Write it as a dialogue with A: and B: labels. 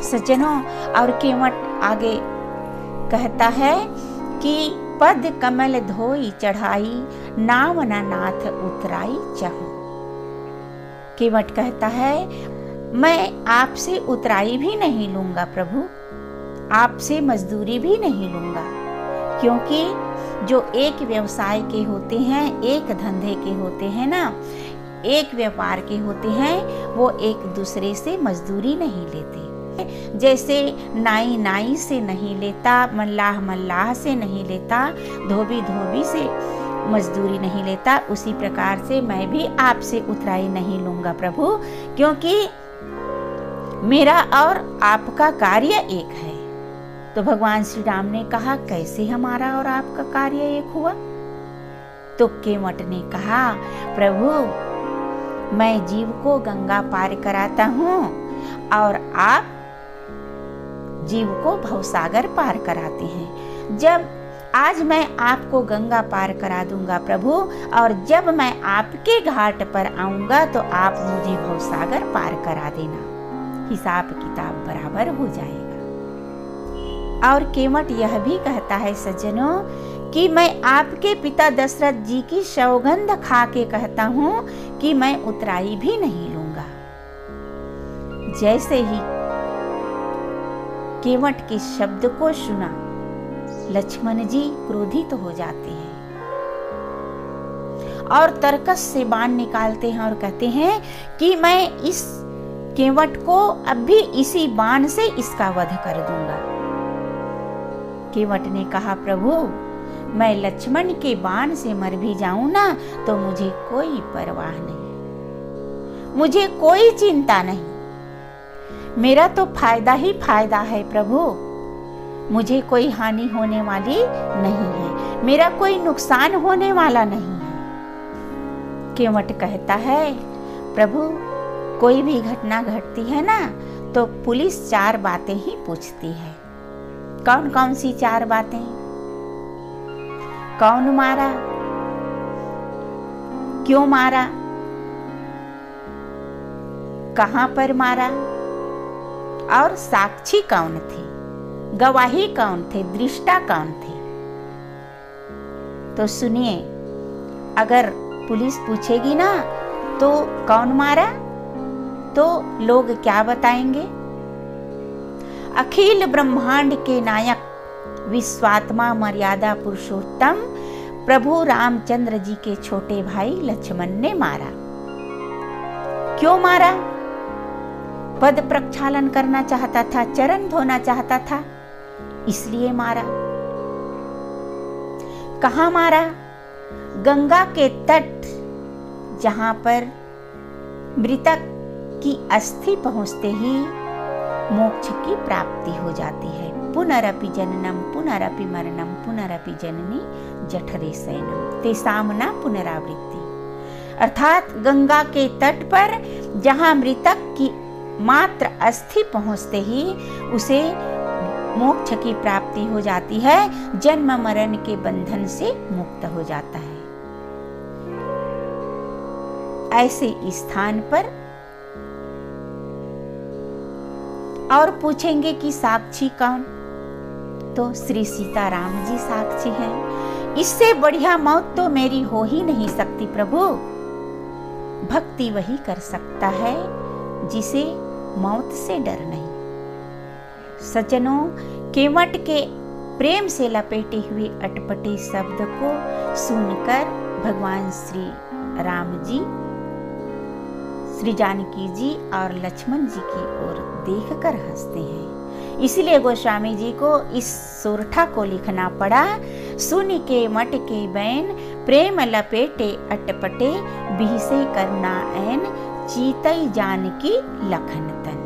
A: सज्जनों, और केवट आगे कहता है कि पद कमल धोई चढ़ाई, नाम न नाथ उतराई चहु। केवट कहता है मैं आपसे उतराई भी नहीं लूंगा प्रभु, आपसे मजदूरी भी नहीं लूंगा, क्योंकि जो एक व्यवसाय के होते हैं, एक धंधे के होते हैं ना, एक व्यापार के होते हैं, वो एक दूसरे से मजदूरी नहीं लेते। जैसे नाई नाई से नहीं लेता, मल्लाह मल्लाह से नहीं लेता, धोबी धोबी से मजदूरी नहीं लेता, उसी प्रकार से मैं भी आपसे उतराई नहीं लूंगा प्रभु, क्योंकि मेरा और आपका कार्य एक है। तो भगवान श्री राम ने कहा कैसे हमारा और आपका कार्य एक हुआ? तो केवट ने कहा प्रभु मैं जीव को गंगा पार कराता हूँ और आप जीव को भवसागर पार कराते हैं। जब आज मैं आपको गंगा पार करा दूंगा प्रभु, और जब मैं आपके घाट पर आऊंगा तो आप मुझे भवसागर पार करा देना, हिसाब किताब बराबर हो जाएगा। और केवट यह भी कहता है सज्जनों कि मैं आपके पिता दशरथ जी की सौगंध खा के कहता हूँ कि मैं उतराई भी नहीं लूंगा। जैसे ही केवट के शब्द को सुना, लक्ष्मण जी क्रोधित हो जाते हैं और तर्कस से बाण निकालते हैं और कहते हैं कि मैं इस केवट को अभी इसी बाण से इसका वध कर दूंगा। केवट ने कहा प्रभु मैं लक्ष्मण के बाण से मर भी जाऊं ना तो मुझे कोई परवाह नहीं, मुझे कोई चिंता नहीं, मेरा तो फायदा ही फायदा है प्रभु, मुझे कोई हानि होने वाली नहीं है, मेरा कोई नुकसान होने वाला नहीं है। केवट कहता है प्रभु कोई भी घटना घटती है ना तो पुलिस 4 बातें ही पूछती है। कौन कौन सी 4 बातें? कौन मारा, क्यों मारा, कहां पर मारा, और साक्षी कौन थे, गवाही कौन थे, दृष्टा कौन थे। तो सुनिए, अगर पुलिस पूछेगी ना तो कौन मारा, तो लोग क्या बताएंगे? अखिल ब्रह्मांड के नायक विश्वात्मा मर्यादा पुरुषोत्तम प्रभु रामचंद्र जी के छोटे भाई लक्ष्मण ने मारा। क्यों मारा? पद प्रक्षालन करना चाहता था, चरण धोना चाहता था, इसलिए मारा। कहाँ मारा? गंगा के तट, जहां पर मृतक की अस्थि पहुंचते ही मोक्ष की प्राप्ति हो जाती है। पुनरपि जननम पुनरपि मरणम पुनरपि जननी जठरे शयनम तेषां न पुनरावृत्ति। अर्थात गंगा के तट पर जहां मृतक की मात्र अस्थि पहुंचते ही उसे मोक्ष की प्राप्ति हो जाती है, जन्म मरण के बंधन से मुक्त हो जाता है। ऐसे स्थान पर और पूछेंगे कि साक्षी कौन? तो श्री सीताराम जी साक्षी हैं। इससे बढ़िया मौत तो मेरी हो ही नहीं सकती प्रभु। भक्ति वही कर सकता है जिसे मौत से डर नहीं। सज्जनों, केवट के प्रेम से लपेटे हुए अटपटे शब्द को सुनकर भगवान श्री राम जी, श्री जानकी जी और लक्ष्मण जी की ओर देखकर हंसते हैं। इसलिए गोस्वामी जी को इस सोरठा को लिखना पड़ा। सुन के मट के बैन प्रेम लपेटे अटपटे, बिहसे करना ऐन चीतई जानकी लखन तन।